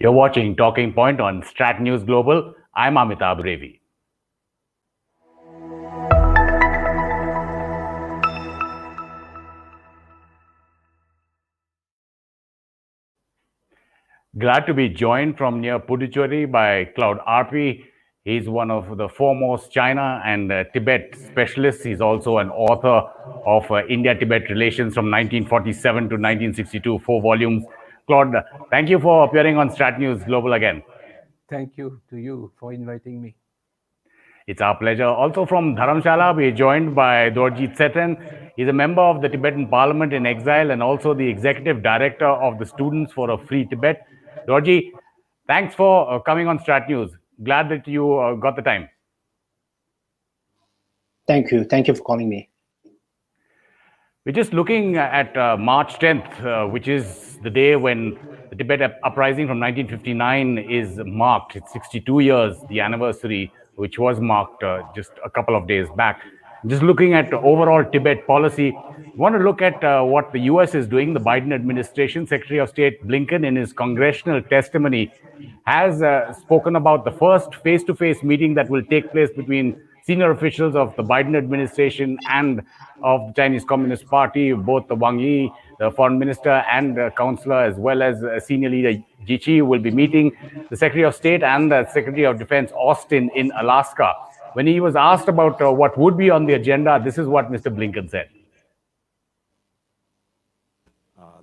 You're watching Talking Point on StratNews Global. I'm Amitabh Revi. Glad to be joined from near Puducherry by Claude Arpi. He's one of the foremost China and Tibet specialists. He's also an author of India-Tibet Relations from 1947 to 1962, 4 volumes. Claude, thank you for appearing on StratNews Global again. Thank you to you for inviting me. It's our pleasure. Also from Dharamshala, we are joined by Dorjee Tseten. He's a member of the Tibetan Parliament in exile and also the executive director of the Students for a Free Tibet. Dorjee, thanks for coming on StratNews. Glad that you got the time. Thank you. Thank you for calling me. We're just looking at March 10th, which is the day when the Tibet Uprising from 1959 is marked. It's 62 years, the anniversary, which was marked just a couple of days back. Just looking at overall Tibet policy, we want to look at what the US is doing. The Biden administration, Secretary of State Blinken, in his congressional testimony, has spoken about the first face-to-face meeting that will take place between senior officials of the Biden administration and of the Chinese Communist Party, both the Wang Yi, the foreign minister and counselor, as well as senior leader Jichi, will be meeting the Secretary of State and the Secretary of Defense Austin in Alaska. When he was asked about what would be on the agenda, this is what Mr. Blinken said.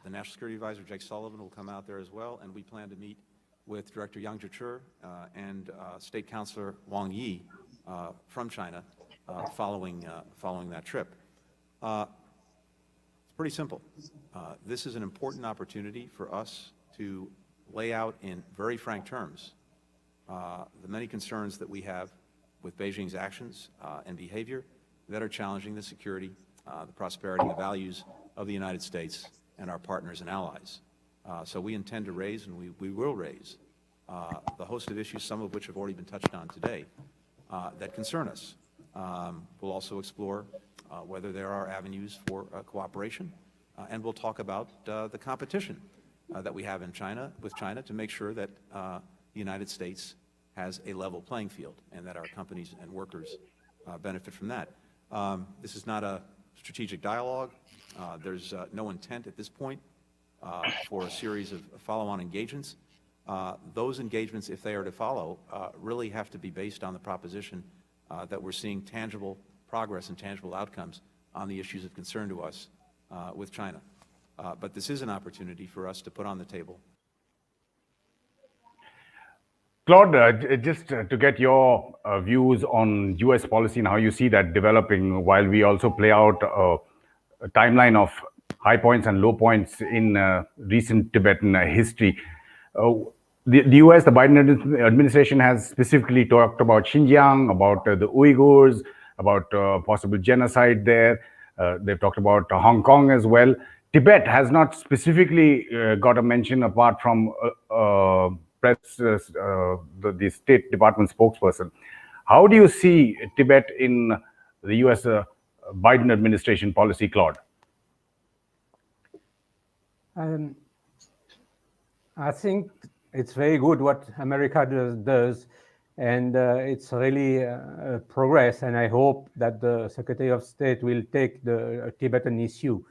The National Security Advisor, Jake Sullivan, will come out there as well, and we plan to meet with Director Yang Jiechi and State Councilor Wang Yi from China following that trip. It's pretty simple. This is an important opportunity for us to lay out in very frank terms the many concerns that we have with Beijing's actions and behavior that are challenging the security, the prosperity, and the values of the United States and our partners and allies. So we intend to raise, and we will raise, the host of issues, some of which have already been touched on today, that concern us. We'll also explore whether there are avenues for cooperation, and we'll talk about the competition that we have in China, with China, to make sure that the United States has a level playing field and that our companies and workers benefit from that. This is not a strategic dialogue. There's no intent at this point for a series of follow-on engagements. Those engagements, if they are to follow, really have to be based on the proposition that we're seeing tangible progress and tangible outcomes on the issues of concern to us with China. But this is an opportunity for us to put on the table. Claude, just to get your views on US policy and how you see that developing, while we also play out a timeline of high points and low points in recent Tibetan history. The US, the Biden administration, has specifically talked about Xinjiang, about the Uyghurs, about possible genocide there. They've talked about Hong Kong as well. Tibet has not specifically got a mention apart from the State Department spokesperson. How do you see Tibet in the US Biden administration policy, Claude? I think it's very good what America does, and it's really progress, and I hope that the Secretary of State will take the Tibetan issue.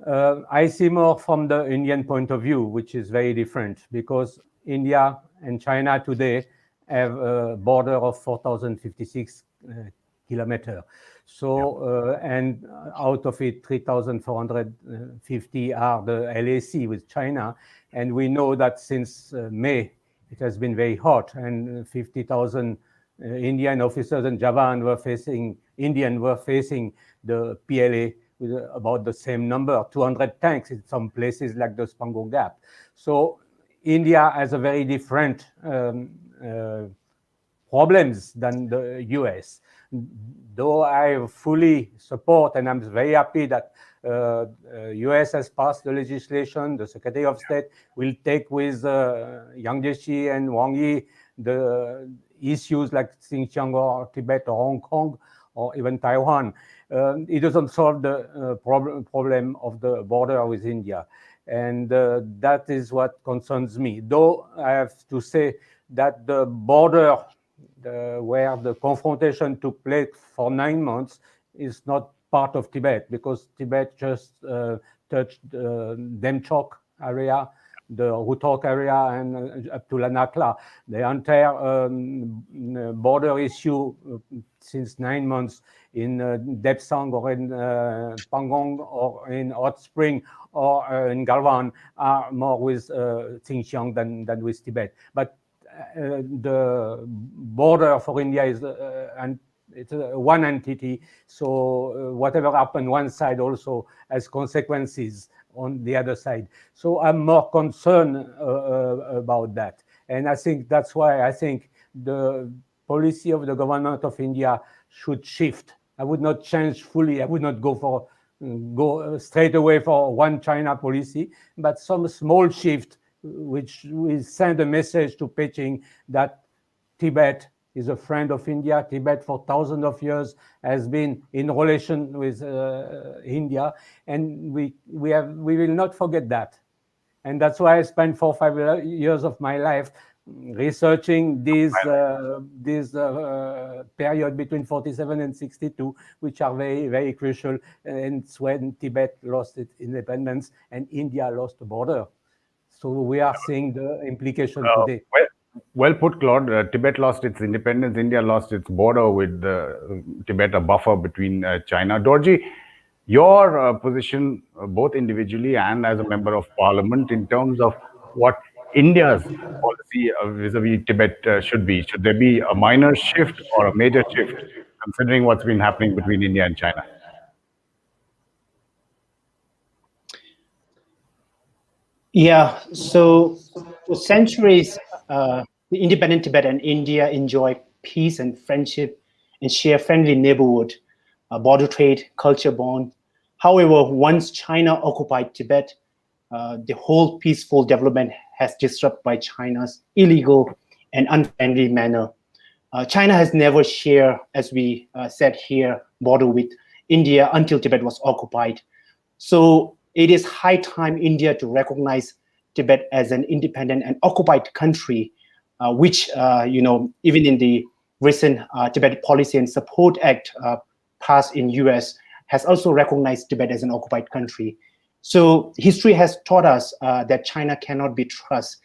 I see more from the Indian point of view, which is very different, because India and China today have a border of 4,056 kilometers. So, and out of it, 3,450 are the LAC with China. And we know that since May, it has been very hot, and 50,000 Indian officers in Javan were facing the PLA with about the same number, 200 tanks in some places like the Spango Gap. So India has a very different problems than the US. Though I fully support, and I'm very happy that US has passed the legislation, the Secretary of State will take with Yang Jiechi and Wang Yi the issues like Xinjiang or Tibet or Hong Kong or even Taiwan. It doesn't solve the problem of the border with India. And that is what concerns me. Though I have to say that the border where the confrontation took place for 9 months is not part of Tibet, because Tibet just touched Demchok area, the Rutok area, and up to Lanakla. The entire border issue since 9 months in Depsang or in Pangong or in Hot Spring or in Galwan are more with Xinjiang than with Tibet. But the border for India is it's one entity, so whatever happened one side also has consequences on the other side. So I'm more concerned about that. And I think that's why I think the policy of the government of India should shift. I would not change fully. I would not go straight away for one China policy, but some small shift which will send a message to Beijing that Tibet is a friend of India. Tibet for thousands of years has been in relation with India, and we will not forget that. And that's why I spent 4 or 5 years of my life researching this period between 47 and 62, which are very, very crucial. And it's when Tibet lost its independence and India lost the border. So we are seeing the implication today. Well put, Claude. Tibet lost its independence. India lost its border with Tibet, a buffer between China. Dorjee, your position, both individually and as a member of parliament, in terms of what India's policy vis-a-vis Tibet should be. Should there be a minor shift or a major shift, considering what's been happening between India and China? Yeah, so for centuries, the independent Tibet and India enjoy peace and friendship and share friendly neighborhood, border trade, culture bond. However, once China occupied Tibet, the whole peaceful development has disrupted by China's illegal and unfriendly manner. China has never shared, as we said here, border with India until Tibet was occupied. So it is high time India to recognize Tibet as an independent and occupied country, which, even in the recent Tibet Policy and Support Act passed in US, has also recognized Tibet as an occupied country. So history has taught us that China cannot be trusted.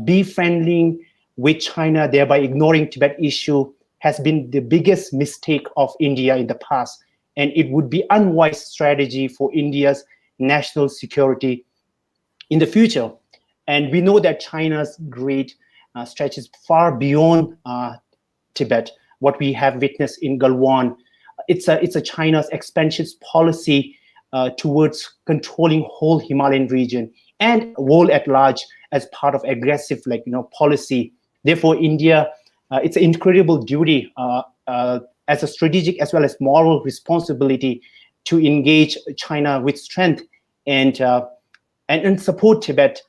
Befriending with China, thereby ignoring Tibet issue, has been the biggest mistake of India in the past, and it would be unwise strategy for India's national security in the future. And we know that China's greed stretches far beyond Tibet. What we have witnessed in Galwan, it's a China's expansionist policy towards controlling whole Himalayan region and world at large as part of aggressive policy. Therefore, India, it's an incredible duty as a strategic as well as moral responsibility to engage China with strength and support Tibet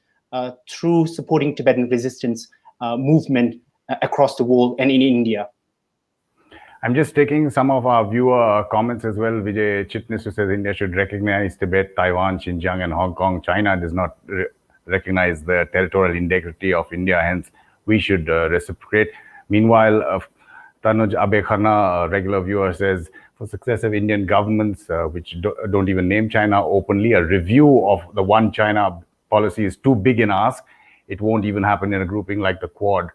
through supporting Tibetan resistance movement across the world and in India. I'm just taking some of our viewer comments as well. Vijay Chitnis, who says India should recognize Tibet, Taiwan, Xinjiang, and Hong Kong. China does not recognize the territorial integrity of India, hence we should reciprocate. Meanwhile, Tanuj Abekharna, a regular viewer, says for successive Indian governments, which don't even name China openly, a review of the one China policy is too big an ask. It won't even happen in a grouping like the Quad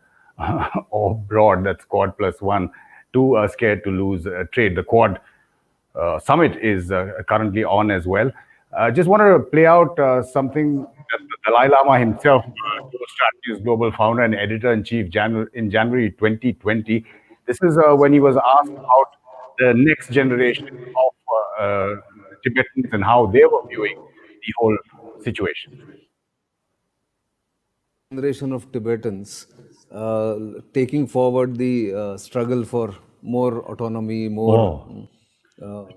or Broad, that's Quad plus one. Too scared to lose trade. The Quad summit is currently on as well. Just wanted to play out something that the Dalai Lama himself, StratNews global founder and editor-in-chief in January 2020. This is when he was asked about the next generation of Tibetans and how they were viewing the whole situation. Generation of Tibetans taking forward the struggle for more autonomy, more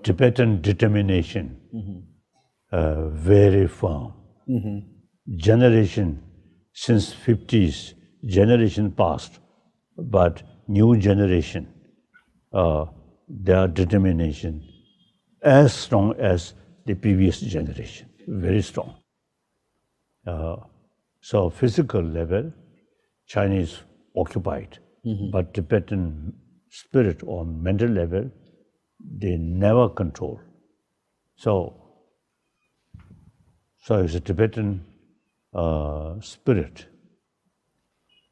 Tibetan determination, very firm. Generation since 50s, generation past, but new generation, their determination as strong as the previous generation, very strong. So physical level, Chinese occupied, but Tibetan spirit or mental level, they never control. So it's a Tibetan spirit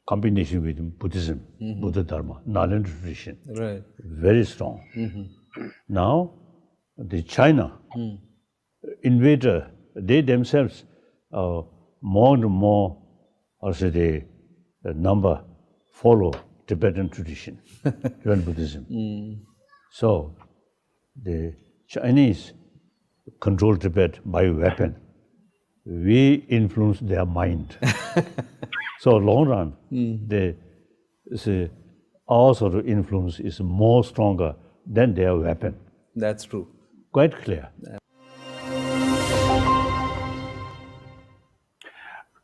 combination with Buddhism, Buddha Dharma, Nalanda tradition, Right. very strong. Now, the China invader, they themselves more and more, also the number follow Tibetan tradition, Tibetan Buddhism. So the Chinese control Tibet by weapon. We influence their mind. So long run, our sort of influence is more stronger than their weapon. That's true. Quite clear.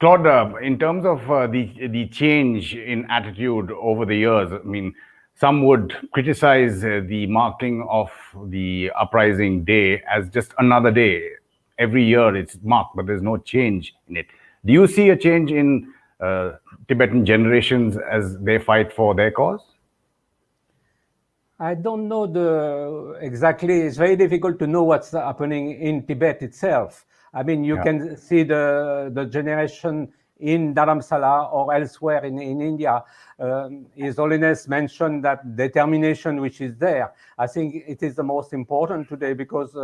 Claude, in terms of the change in attitude over the years, I mean, some would criticize the marking of the uprising day as just another day. Every year it's marked, but there's no change in it. Do you see a change in Tibetan generations as they fight for their cause? I don't know exactly. It's very difficult to know what's happening in Tibet itself. I mean, you can see the generation in Dharamsala or elsewhere in India. His Holiness mentioned that determination which is there. I think it is the most important today because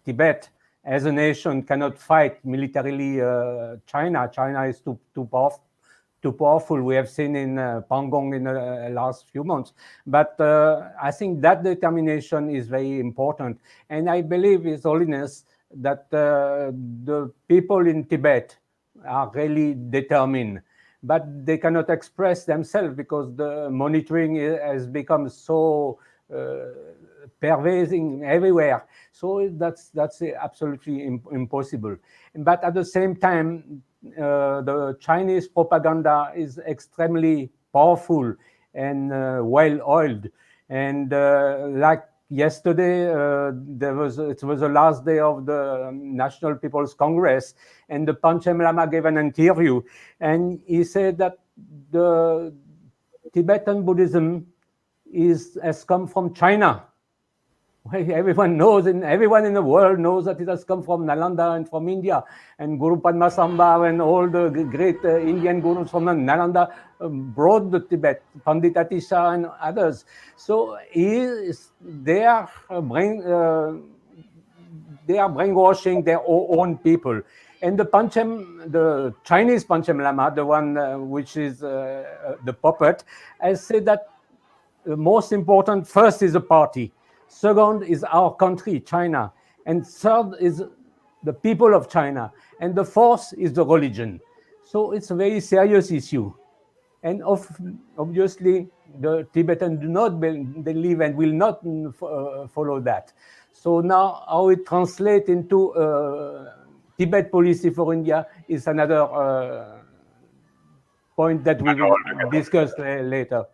Tibet as a nation cannot fight militarily China. China is too powerful. We have seen in Pangong in the last few months. But I think that determination is very important. And I believe His Holiness that the people in Tibet are really determined. But they cannot express themselves because the monitoring has become so pervasive everywhere. So that's absolutely impossible. But at the same time, the Chinese propaganda is extremely powerful and well-oiled. And like yesterday, it was the last day of the National People's Congress, and the Panchen Lama gave an interview, and he said that the Tibetan Buddhism has come from China. Everyone knows, and everyone in the world knows that it has come from Nalanda and from India. And Guru Padmasambhava and all the great Indian gurus from Nalanda brought the Tibet, Pandit Atisha and others. So they are brainwashing their own people. And the Chinese Panchen Lama, the one which is the puppet, has said that the most important first is the party. Second is our country, China. And third is the people of China. And the fourth is the religion. So it's a very serious issue. And obviously, the Tibetans do not believe and will not follow that. So now how it translates into Tibet policy for India is another point that we will discuss later.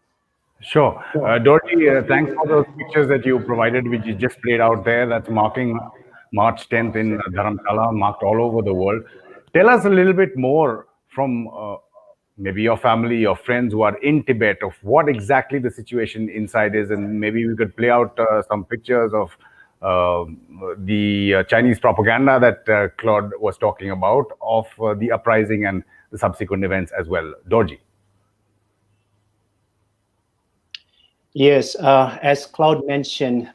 Sure. Dorjee, thanks for those pictures that you provided, which you just played out there. That's marking March 10th in Dharamsala, marked all over the world. Tell us a little bit more from maybe your family, your friends who are in Tibet, of what exactly the situation inside is, and maybe we could play out some pictures of the Chinese propaganda that Claude was talking about, of the uprising and the subsequent events as well. Dorjee. Yes, as Claude mentioned,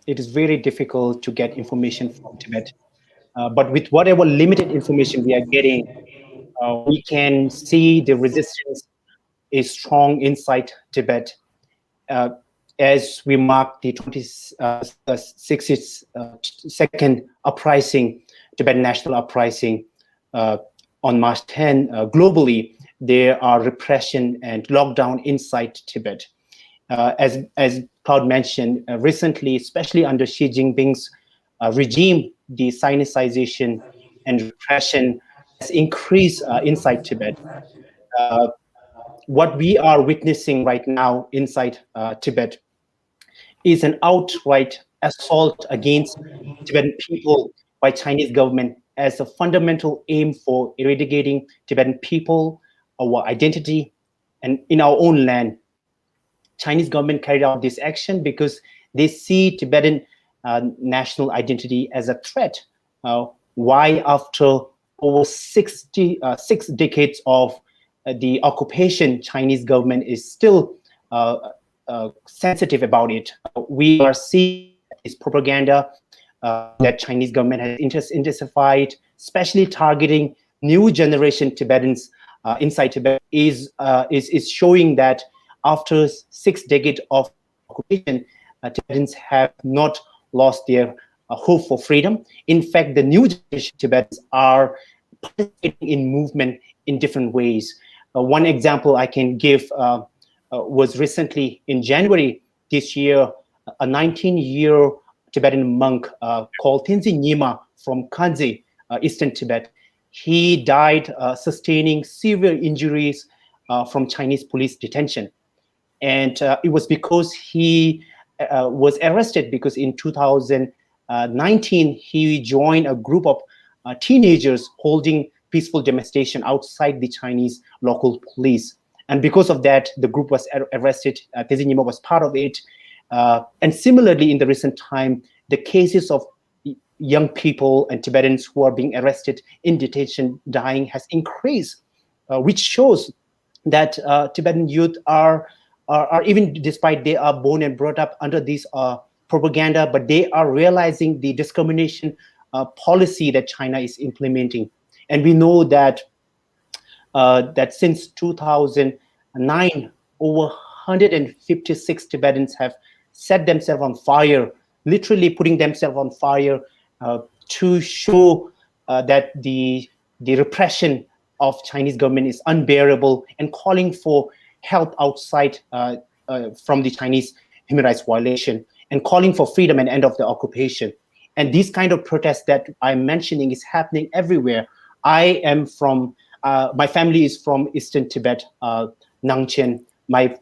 it is very difficult to get information from Tibet. But with whatever limited information we are getting, we can see the resistance is strong inside Tibet. As we mark the 62nd uprising, Tibetan National Uprising on March 10, globally, there are repression and lockdown inside Tibet. As Claude mentioned, recently, especially under Xi Jinping's regime, the Sinicization and repression has increased inside Tibet. What we are witnessing right now inside Tibet is an outright assault against Tibetan people by Chinese government as a fundamental aim for eradicating Tibetan people, our identity, and in our own land. Chinese government carried out this action because they see Tibetan national identity as a threat. Why, after over 6 decades of the occupation, Chinese government is still sensitive about it. We are seeing this propaganda that Chinese government has intensified, especially targeting new generation Tibetans inside Tibet, is showing that after 6 decades of occupation, Tibetans have not lost their hope for freedom. In fact, the new generation Tibetans are participating in movement in different ways. One example I can give was recently in January this year, a 19-year Tibetan monk called Tenzin Nyima from Kanzi, Eastern Tibet. He died sustaining severe injuries from Chinese police detention. And it was because he was arrested because in 2019, he joined a group of teenagers holding peaceful demonstration outside the Chinese local police. And because of that, the group was arrested. Tenzin Nyima was part of it. And similarly, in the recent time, the cases of young people and Tibetans who are being arrested in detention, dying, has increased, which shows that Tibetan youth are even despite they are born and brought up under this propaganda, but they are realizing the discrimination policy that China is implementing. And we know that that since 2009, over 156 Tibetans have set themselves on fire, literally putting themselves on fire to show that the repression of Chinese government is unbearable, and calling for help outside from the Chinese human rights violation, and calling for freedom and end of the occupation. And these kind of protests that I'm mentioning is happening everywhere. I am from, my family is from Eastern Tibet, Nangchen. My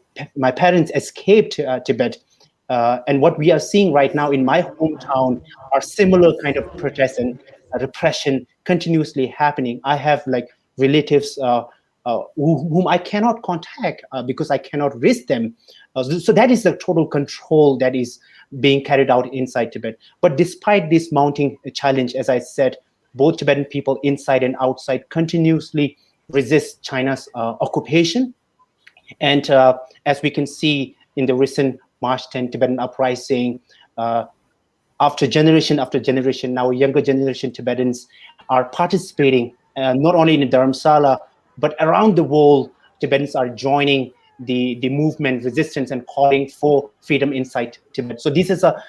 parents escaped Tibet. And what we are seeing right now in my hometown are similar kind of protests and repression continuously happening. I have like relatives whom I cannot contact because I cannot reach them. So that is the total control that is being carried out inside Tibet. But despite this mounting challenge, as I said, both Tibetan people inside and outside continuously resist China's occupation. And as we can see in the recent March 10 Tibetan Uprising, after generation, now younger generation Tibetans are participating not only in Dharamsala, but around the world. Tibetans are joining the movement, resistance, and calling for freedom inside Tibet. So this is a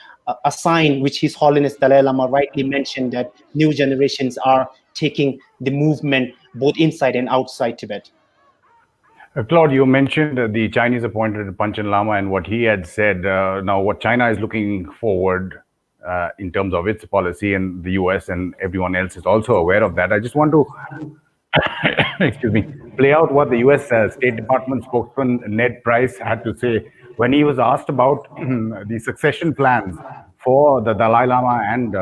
sign which His Holiness Dalai Lama rightly mentioned, that new generations are taking the movement both inside and outside Tibet. Claude, you mentioned the Chinese appointed Panchen Lama and what he had said. Now, what China is looking forward in terms of its policy, and the US and everyone else is also aware of that. I just want to, excuse me, play out what the US State Department spokesman Ned Price had to say when he was asked about the succession plans for the Dalai Lama and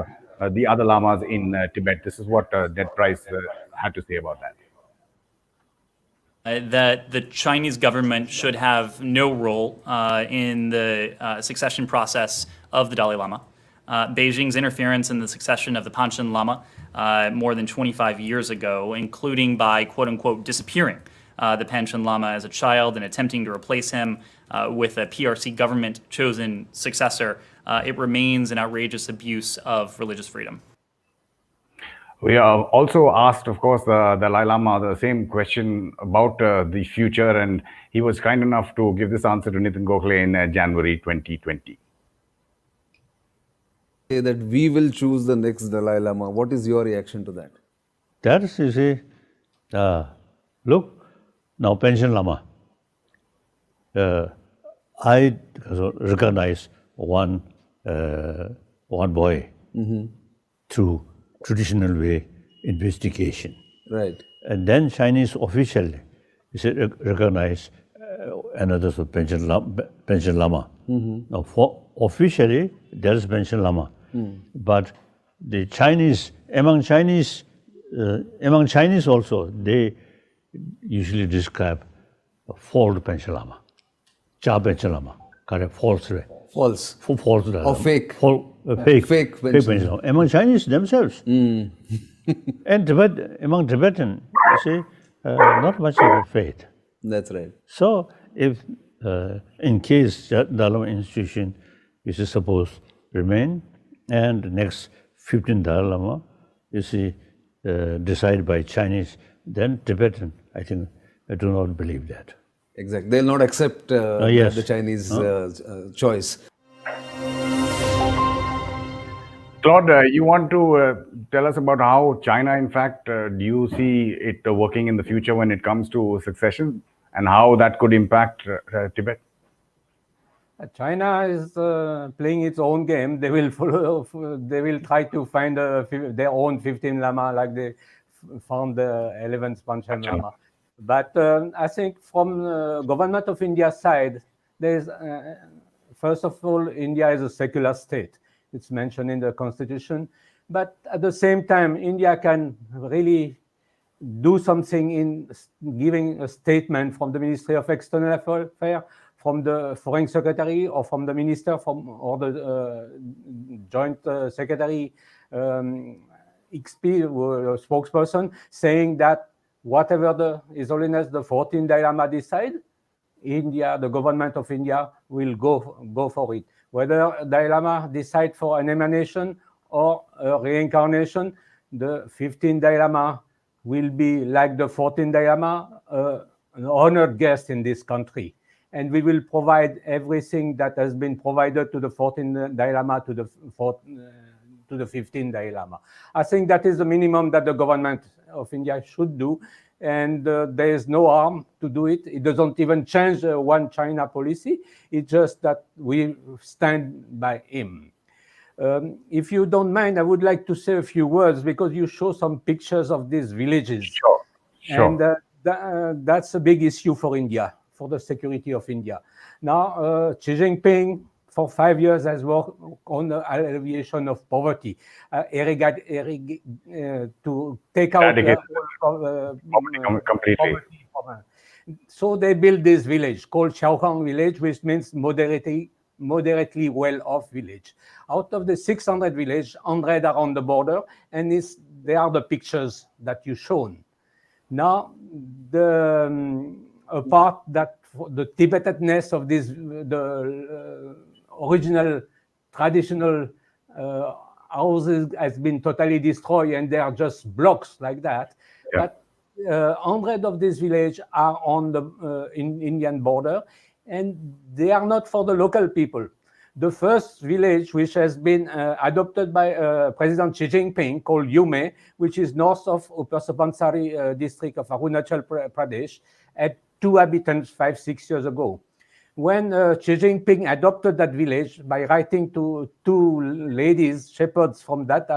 the other lamas in Tibet. This is what Ned Price had to say about that. That the Chinese government should have no role in the succession process of the Dalai Lama. Beijing's interference in the succession of the Panchen Lama more than 25 years ago, including by quote-unquote disappearing the Panchen Lama as a child and attempting to replace him with a PRC government-chosen successor, it remains an outrageous abuse of religious freedom. We are also asked, of course, the Dalai Lama the same question about the future, and he was kind enough to give this answer to Nitin Gokhale in January 2020. That we will choose the next Dalai Lama. What is your reaction to that? That is, you see, look, now Panchen Lama, I recognize one boy through traditional way investigation. Right. And then Chinese officially recognize another Panchen Lama. Now, for officially there is Panchen Lama, but the Chinese, among Chinese among Chinese also, they usually describe a false Panchen Lama, Cha Panchen Lama, correct, false, False. false, Or fake. fake Fake Panchen Lama. Among Chinese themselves. And among Tibetan, you see, not much of a faith. That's right. So, if in case Dalai Lama institution is supposed to remain, and the next 15 Dalai Lama, you see, decided by Chinese, then Tibetan, I think, I do not believe that. Exactly. They'll not accept yes. the Chinese choice. Claude, you want to tell us about how China, in fact, do you see it working in the future when it comes to succession, and how that could impact Tibet? China is playing its own game. They will follow. They will try to find their own 15 Lama, like they found the 11th Panchen Lama. But I think from the government of India's side, there is first of all, India is a secular state. It's mentioned in the constitution, but at the same time, India can really do something in giving a statement from the Ministry of External Affairs, from the Foreign Secretary, or from the Minister, or the Joint Secretary, XP spokesperson, saying that whatever His Holiness the 14th Dalai Lama decide, India, the government of India, will go for it. Whether Dalai Lama decide for an emanation or a reincarnation, the 15th Dalai Lama will be, like the 14th Dalai Lama, an honored guest in this country. And we will provide everything that has been provided to the 14th Dalai Lama to the 15th Dalai Lama. I think that is the minimum that the government of India should do. And there is no harm to do it. It doesn't even change one China policy. It's just that we stand by him. If you don't mind, I would like to say a few words, because you show some pictures of these villages. Sure. And that's a big issue for India, for the security of India. Now, Xi Jinping, for 5 years, has worked on the alleviation of poverty, to take out completely. Poverty. So they built this village called Xiaohang village, which means moderately well-off village. Out of the 600 villages, 100 are on the border, and they are the pictures that you shown. Now, a part that the Tibetanness of the original traditional houses has been totally destroyed, and they are just blocks like that. Yeah. But 100 of these villages are on the Indian border, and they are not for the local people. The first village, which has been adopted by President Xi Jinping, called Yume, which is north of Upper Subansari district of Arunachal Pradesh, had 2 inhabitants 5-6 years ago. When Xi Jinping adopted that village by writing to 2 ladies, shepherds from that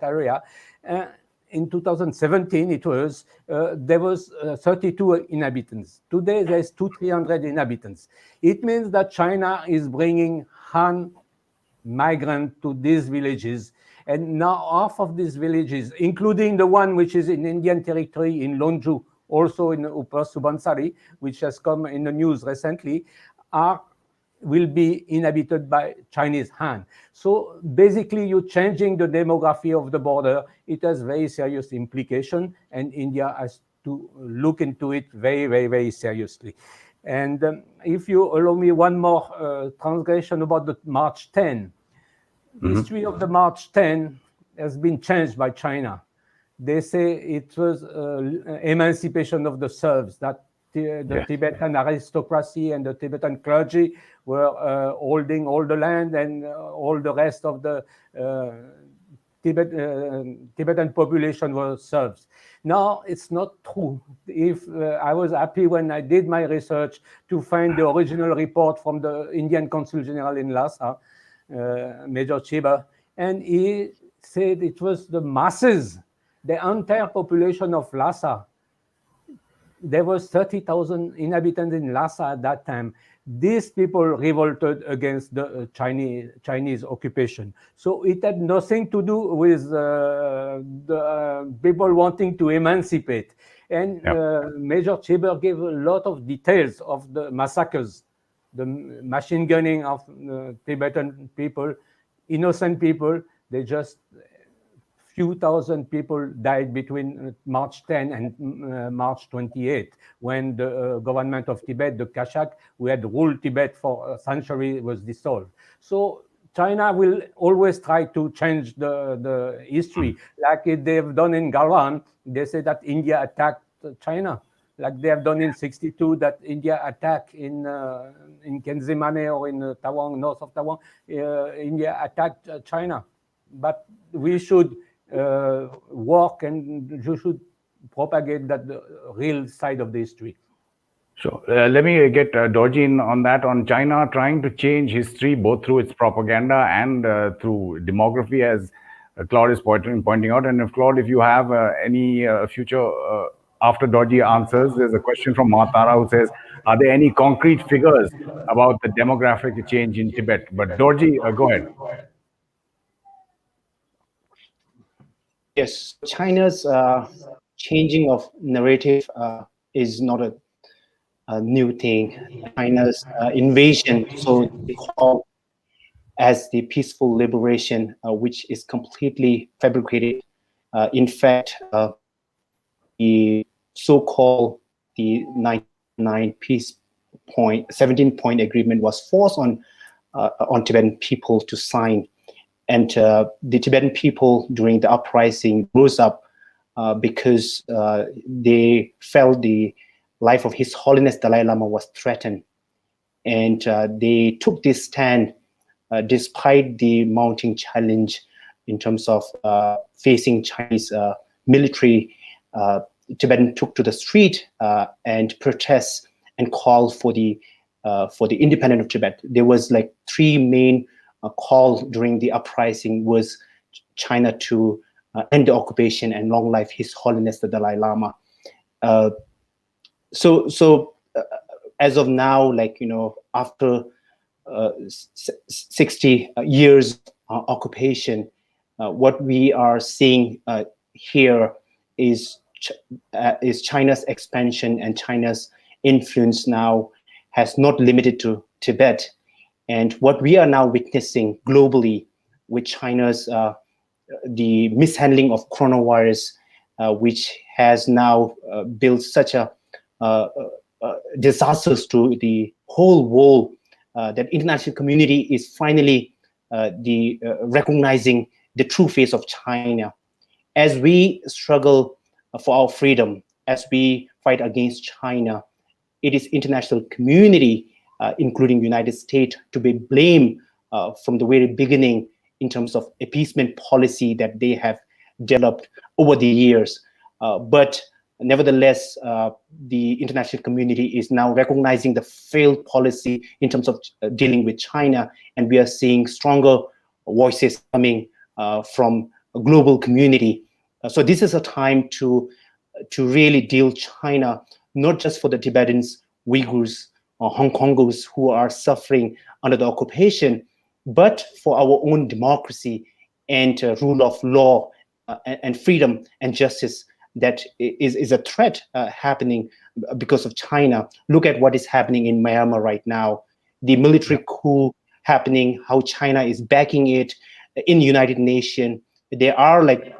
area, in 2017 it was, there was 32 inhabitants. Today there's 200-300 inhabitants. It means that China is bringing Han migrants to these villages, and now half of these villages, including the one which is in Indian territory in Lonju, also in Upper Subansari, which has come in the news recently, will be inhabited by Chinese Han. So basically, you're changing the demography of the border. It has very serious implication, and India has to look into it very, very, very seriously. And if you allow me one more transgression about the March 10, the history of the March 10 has been changed by China. They say it was emancipation of the serfs, that the Tibetan aristocracy and the Tibetan clergy were holding all the land, and all the rest of the Tibetan population were serfs. Now, it's not true. I was happy when I did my research to find the original report from the Indian Consul General in Lhasa, Major Chiba, and he said it was the masses, the entire population of Lhasa. There was 30,000 inhabitants in Lhasa at that time. These people revolted against the Chinese occupation. So it had nothing to do with the people wanting to emancipate. And Major Chaber gave a lot of details of the massacres, the machine gunning of Tibetan people, innocent people. They just few thousand people died between March 10 and March 28, when the government of Tibet, the Kashak, who had ruled Tibet for a century, was dissolved. So China will always try to change the history, like they've done in Galwan. They say that India attacked China, like they have done in '62, that India attacked in Kenzimane or in Tawang, north of Tawang. India attacked China, but we should work and you should propagate that the real side of the history. Sure. Let me get Dorjee in on that, on China trying to change history both through its propaganda and through demography, as Claude is pointing out. And if Claude, if you have any future, after Dorjee answers, there's a question from Matara who says, are there any concrete figures about the demographic change in Tibet? But Dorjee, go ahead. Yes, China's changing of narrative is not a new thing. China's invasion, so they call as the peaceful liberation, which is completely fabricated. In fact, the so-called the 99 peace point, 17-point agreement was forced on Tibetan people to sign. And the Tibetan people during the uprising rose up because they felt the life of His Holiness Dalai Lama was threatened. And they took this stand despite the mounting challenge in terms of facing Chinese military. Tibetan took to the street and protest and called for the independence of Tibet. There was like three main call during the uprising: was China to end the occupation and long life His Holiness the Dalai Lama. So as of now, like, you know, after 60 years occupation, what we are seeing here is China's expansion, and China's influence now has not limited to Tibet. And what we are now witnessing globally with China's the mishandling of coronavirus, which has now built such a disasters to the whole world, that international community is finally recognizing the true face of China. As we struggle for our freedom, as we fight against China, it is international community, including the United States, to be blamed from the very beginning in terms of appeasement policy that they have developed over the years. But nevertheless, the international community is now recognizing the failed policy in terms of dealing with China, and we are seeing stronger voices coming from a global community. So this is a time to really deal China, not just for the Tibetans, Uyghurs, or Hong Kongers who are suffering under the occupation, but for our own democracy and rule of law and freedom and justice that is a threat happening because of China. Look at what is happening in Myanmar right now. The military coup happening, how China is backing it in the United Nations. There are like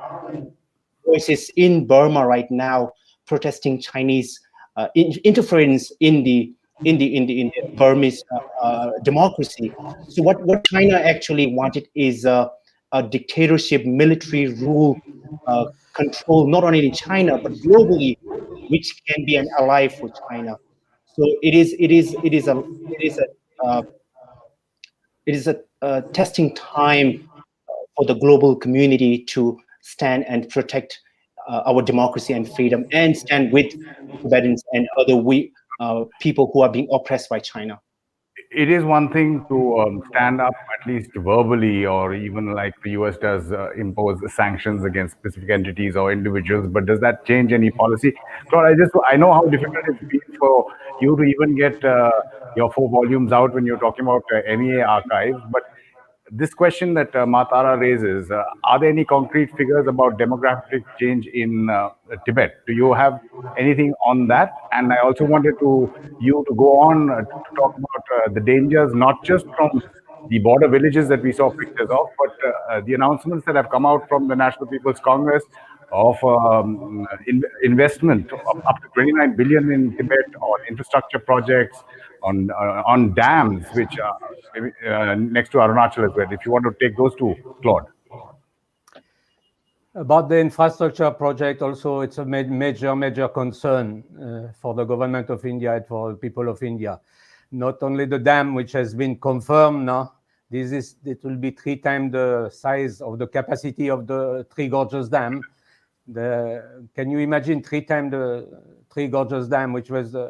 voices in Burma right now protesting Chinese interference in the Burmese democracy. So what China actually wanted is a dictatorship, military rule, control not only in China but globally, which can be an ally for China. So it is a testing time for the global community to stand and protect our democracy and freedom, and stand with Tibetans and other people who are being oppressed by China. It is one thing to stand up, at least verbally, or even like the US does, impose sanctions against specific entities or individuals, but does that change any policy? Claude, I know how difficult it's been for you to even get your 4 volumes out when you're talking about MEA archives, but this question that Matara raises, are there any concrete figures about demographic change in Tibet? Do you have anything on that? And I also wanted you to go on to talk about the dangers, not just from the border villages that we saw pictures of, but the announcements that have come out from the National People's Congress of investment of up to 29 billion in Tibet on infrastructure projects, on dams, which are next to Arunachal as well. If you want to take those two, Claude. About the infrastructure project, also, it's a major concern for the government of India and for the people of India. Not only the dam, which has been confirmed now, it will be 3 times the size of the capacity of the Three Gorges Dam. Can you imagine 3 times the Three Gorges Dam, which was the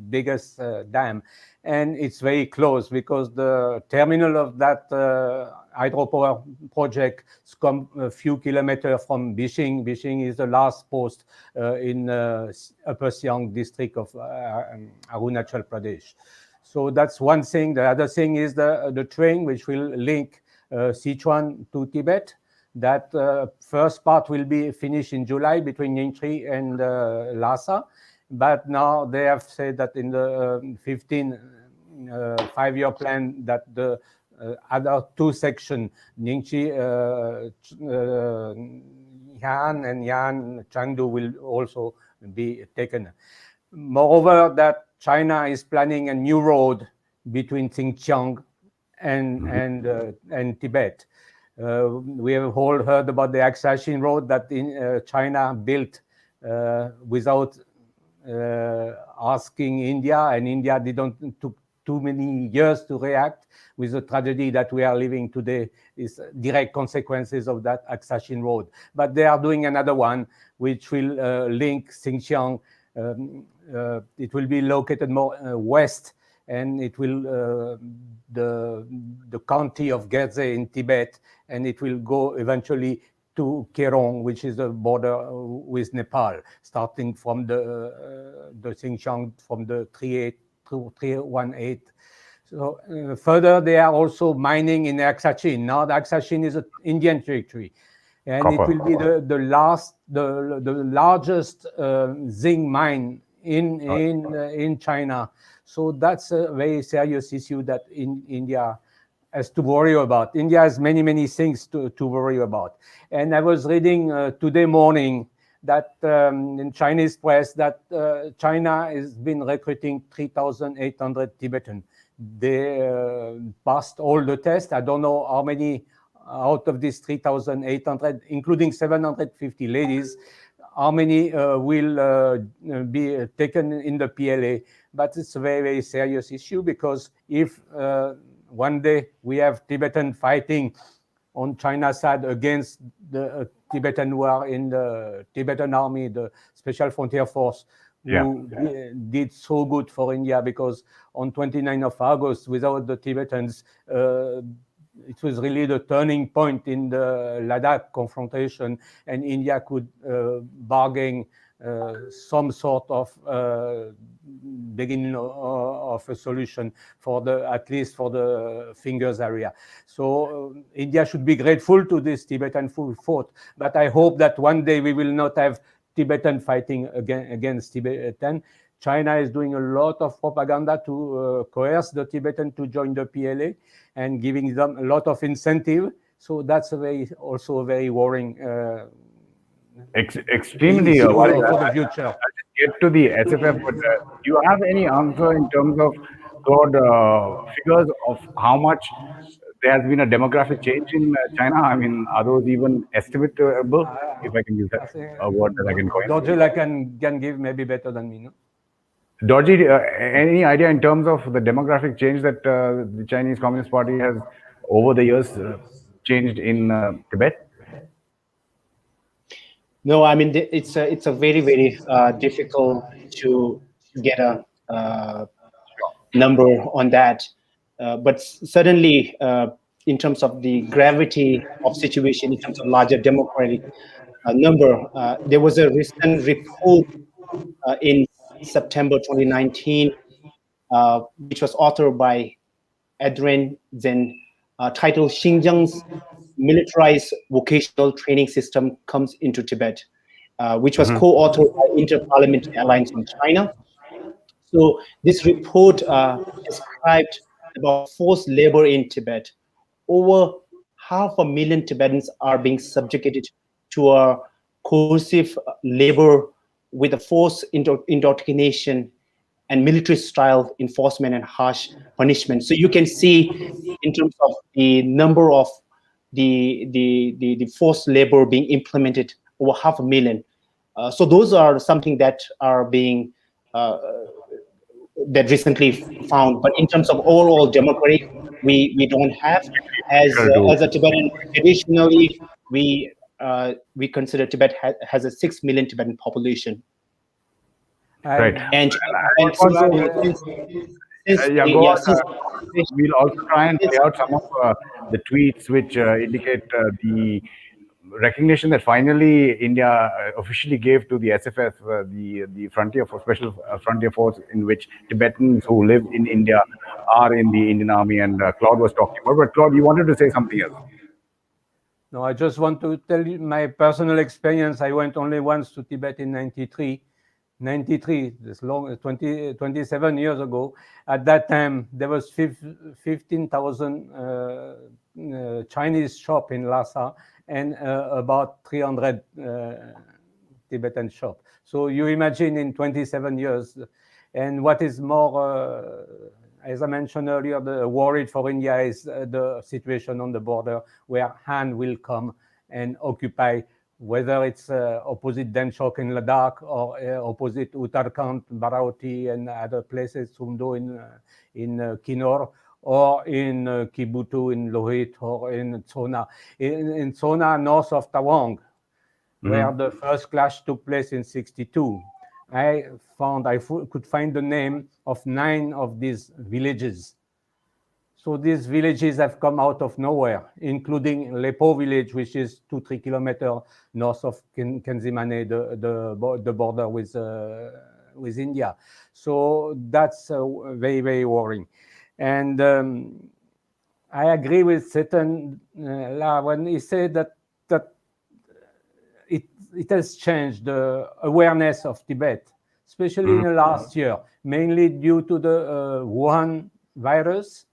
biggest dam? And it's very close because the terminal of that hydropower project comes a few kilometers from Bishing. Bishing is the last post in Upper Siang district of Arunachal Pradesh. So that's one thing. The other thing is the train which will link Sichuan to Tibet. That first part will be finished in July between Nyingchi and Lhasa. But now they have said that in the 5-year plan that the other 2 sections, Nyingchi, Yan and Yan Chengdu, will also be taken. Moreover, that China is planning a new road between Xinjiang and Tibet. We have all heard about the Aksashin Road that China built without asking India, and India took too many years to react, with the tragedy that we are living today is direct consequences of that Aksashin Road. But they are doing another one which will link Xinjiang. It will be located more west, and it will the county of Gyaltsy in Tibet, and it will go eventually to Kerong, which is the border with Nepal, starting from the Xinjiang from the 318. So further, they are also mining in Aksashin. Now the Aksashin is an Indian territory, and Copper. It will be the largest zinc mine in China. So that's a very serious issue that India has to worry about. India has many things to worry about. And I was reading today morning that in Chinese press that China has been recruiting 3,800 Tibetans. They passed all the tests. I don't know how many out of these 3,800, including 750 ladies, how many will be taken in the PLA. But it's a very serious issue, because if one day we have Tibetan fighting on China's side against the Tibetan who are in the Tibetan army, the Special Frontier Force, who did so good for India, because on 29th of August, without the Tibetans, it was really the turning point in the Ladakh confrontation, and India could bargain some sort of beginning of a solution for at least for the Fingers area. So India should be grateful to this Tibetan fought, but I hope that one day we will not have Tibetan fighting against Tibetan. China is doing a lot of propaganda to coerce the Tibetan to join the PLA and giving them a lot of incentive. So that's also a very worrying extremely worrying for the future. I'll just get to the SFF, but do you have any answer in terms of figures of how much there has been a demographic change in China? I mean, are those even estimatable? If I can use that a word that I can coin. Dorjee can give maybe better than me, no? Dorjee, any idea in terms of the demographic change that the Chinese Communist Party has over the years changed in Tibet? No, I mean, it's a very difficult to get a number on that. But certainly, in terms of the gravity of situation, in terms of larger democratic number, there was a recent report in September 2019, which was authored by Adrian Zen titled Xinjiang's Militarized Vocational Training System Comes into Tibet, which was co-authored by Inter-Parliamentary Alliance in China. So this report described about forced labor in Tibet. Over 500,000 Tibetans are being subjugated to a coercive labor with a forced indoctrination and military-style enforcement and harsh punishment. So you can see, in terms of the number of the forced labor being implemented, over 500,000. So those are something that are being that recently found. But in terms of overall democratic, we don't have. As a Tibetan, traditionally we consider Tibet has a 6 million Tibetan population. Right. And We'll also try and play out some of the tweets which indicate the recognition that finally India officially gave to the SFF, the Frontier for Special Frontier Force, in which Tibetans who live in India are in the Indian Army, and Claude was talking about. But Claude, you wanted to say something else. No, I just want to tell you my personal experience. I went only once to Tibet in 93, this long, 27 years ago. At that time, there was 15,000 Chinese shop in Lhasa and about 300 Tibetan shop. So you imagine in 27 years. And what is more, as I mentioned earlier, the worried for India is the situation on the border where Han will come and occupy, whether it's opposite Demchok in Ladakh or opposite Uttarakhand, Barawati and other places, Sumdo in Kinnaur, or in Kibutu in Lohit, or in Tsona. In Tsona, north of Tawang, where the first clash took place in 62. I could find the name of 9 of these villages. So these villages have come out of nowhere, including Lepo village, which is 2-3 kilometers north of Kenzimane, the border with India. So that's very, very worrying. And I agree with Tseten when he said that it has changed the awareness of Tibet, especially in the last year, mainly due to the Wuhan virus,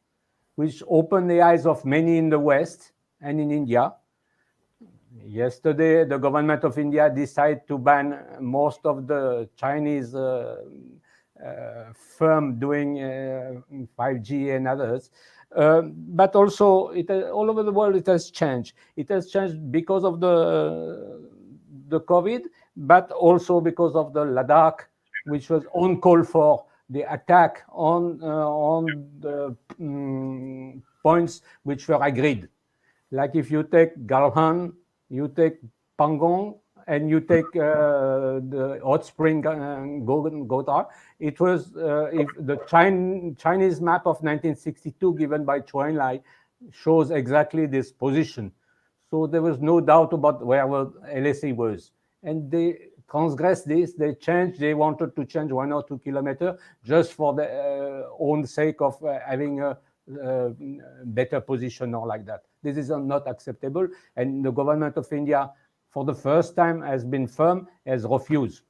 which opened the eyes of many in the West and in India. Yesterday, the government of India decided to ban most of the Chinese firm doing 5G and others. But also, all over the world, it has changed. It has changed because of the COVID, but also because of the Ladakh, which was on call for the attack on the points which were agreed. Like if you take Galhan, you take Pangong, and you take the hot spring Gota, it was if the Chinese map of 1962 given by Chou Enlai shows exactly this position. So there was no doubt about where LSE was. And they transgressed this, they wanted to change 1 or 2 kilometers just for the own sake of having a better position or like that. This is not acceptable. And the government of India, for the first time, has been firm, has refused.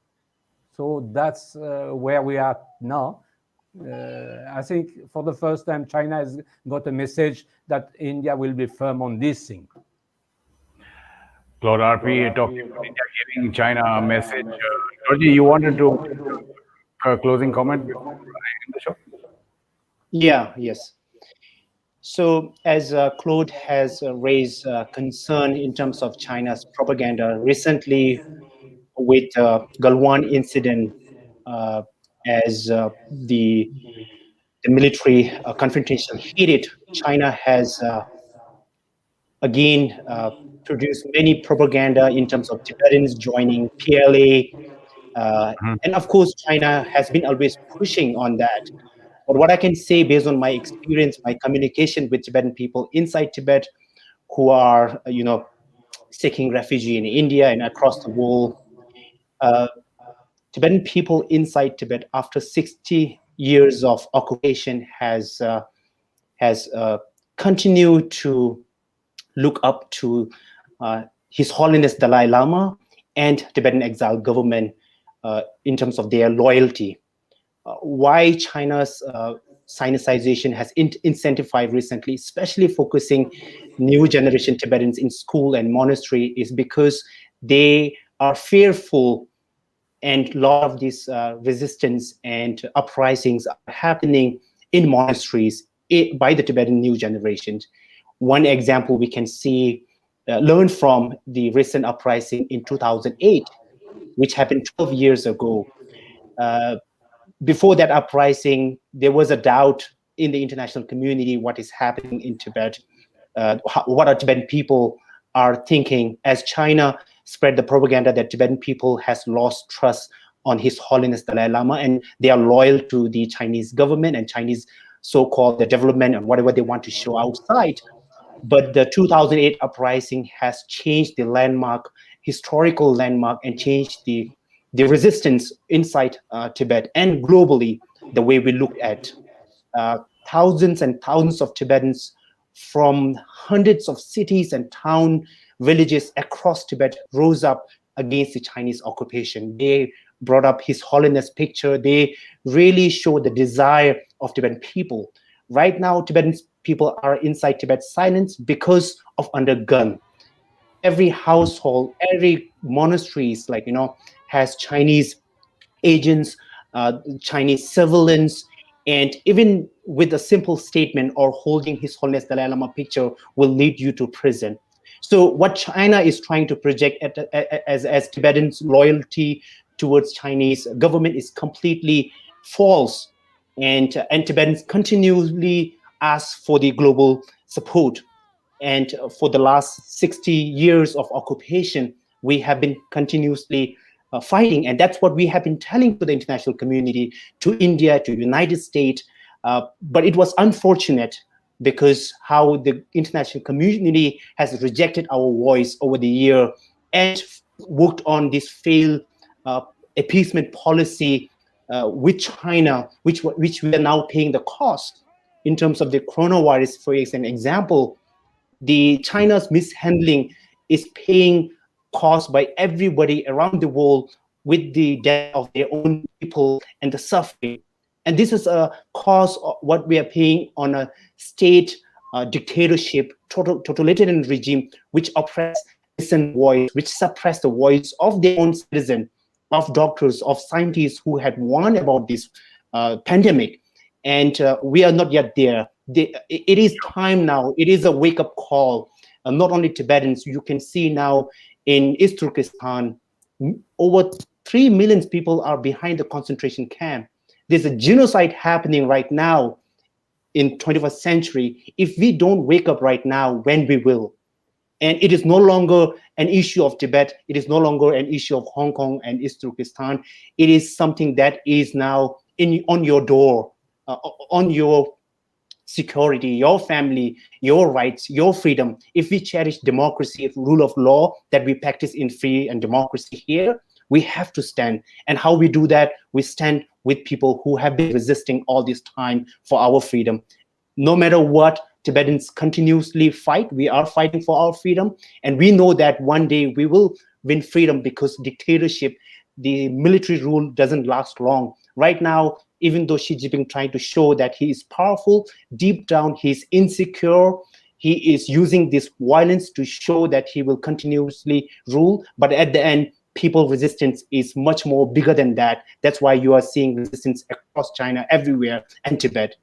So that's where we are now. I think for the first time, China has got a message that India will be firm on this thing. Claude Arpi talking about India giving China a message. Dorjee, you wanted to closing comment before I end the show? Yes. So as Claude has raised concern in terms of China's propaganda recently with Galwan incident, as the military confrontation heated, China has again produced many propaganda in terms of Tibetans joining PLA. And of course, China has been always pushing on that. But what I can say based on my experience, my communication with Tibetan people inside Tibet who are, seeking refuge in India and across the world, Tibetan people inside Tibet after 60 years of occupation has continue to look up to His Holiness Dalai Lama and Tibetan exile government in terms of their loyalty. Why China's Sinicization has incentivized recently, especially focusing new generation Tibetans in school and monastery, is because they are fearful, and a lot of these resistance and uprisings are happening in monasteries by the Tibetan new generations. One example we can see, learn from the recent uprising in 2008, which happened 12 years ago. Before that uprising, there was a doubt in the international community what is happening in Tibet, what our Tibetan people are thinking, as China spread the propaganda that Tibetan people has lost trust on His Holiness Dalai Lama, and they are loyal to the Chinese government and Chinese so-called the development and whatever they want to show outside. But the 2008 uprising has changed the landmark, historical landmark, and changed the resistance inside Tibet and globally, the way we look at thousands and thousands of Tibetans from hundreds of cities and town villages across Tibet rose up against the Chinese occupation. They brought up His Holiness picture. They really showed the desire of Tibetan people. Right now, Tibetan people are inside Tibet silence because of under gun. Every household, every monasteries, has Chinese agents, Chinese civilians, and even with a simple statement or holding His Holiness Dalai Lama picture will lead you to prison. So what China is trying to project as Tibetans' loyalty towards Chinese government is completely false, and Tibetans continually ask for the global support. And for the last 60 years of occupation, we have been continuously fighting. And that's what we have been telling to the international community, to India, to United States. But it was unfortunate because how the international community has rejected our voice over the year and worked on this failed appeasement policy with China, which we are now paying the cost in terms of the coronavirus. For example, the China's mishandling is paying cost by everybody around the world with the death of their own people and the suffering. And this is a cost of what we are paying on a state dictatorship, totalitarian regime, which oppress citizen voice, which suppress the voice of their own citizen, of doctors, of scientists who had warned about this pandemic. And we are not yet there. It is time now. It is a wake-up call. Not only Tibetans, you can see now in East Turkestan, over 3 million people are behind the concentration camp. There's a genocide happening right now in 21st century. If we don't wake up right now, when we will? And it is no longer an issue of Tibet. It is no longer an issue of Hong Kong and East Turkestan. It is something that is now on your door, on your security, your family, your rights, your freedom. If we cherish democracy, rule of law that we practice in free and democracy here, we have to stand. And how we do that? We stand with people who have been resisting all this time for our freedom. No matter what, Tibetans continuously fight. We are fighting for our freedom. And we know that one day we will win freedom, because dictatorship, the military rule doesn't last long. Right now, even though Xi Jinping trying to show that he is powerful, deep down he's insecure. He is using this violence to show that he will continuously rule. But at the end, people resistance is much more bigger than that. That's why you are seeing resistance across China, everywhere, and Tibet.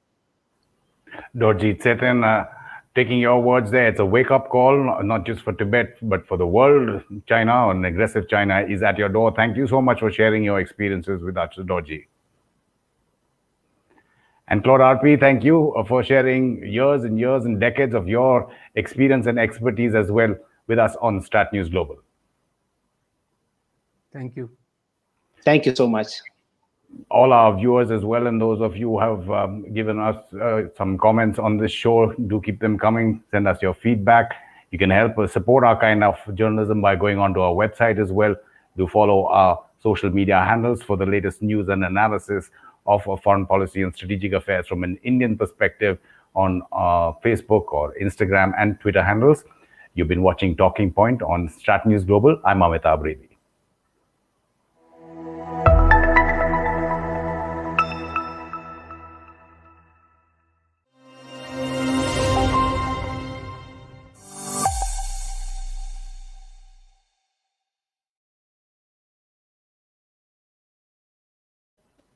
Dorjee Tseten, taking your words there, it's a wake-up call, not just for Tibet, but for the world. China, an aggressive China, is at your door. Thank you so much for sharing your experiences with us, Dorjee. And Claude Arpi, thank you for sharing years and years and decades of your experience and expertise as well with us on StratNews Global. Thank you. Thank you so much. All our viewers as well, and those of you who have given us some comments on this show, do keep them coming. Send us your feedback. You can help us support our kind of journalism by going onto our website as well. Do follow our social media handles for the latest news and analysis of foreign policy and strategic affairs from an Indian perspective on Facebook or Instagram and Twitter handles. You've been watching Talking Point on StratNews Global. I'm Amitabh.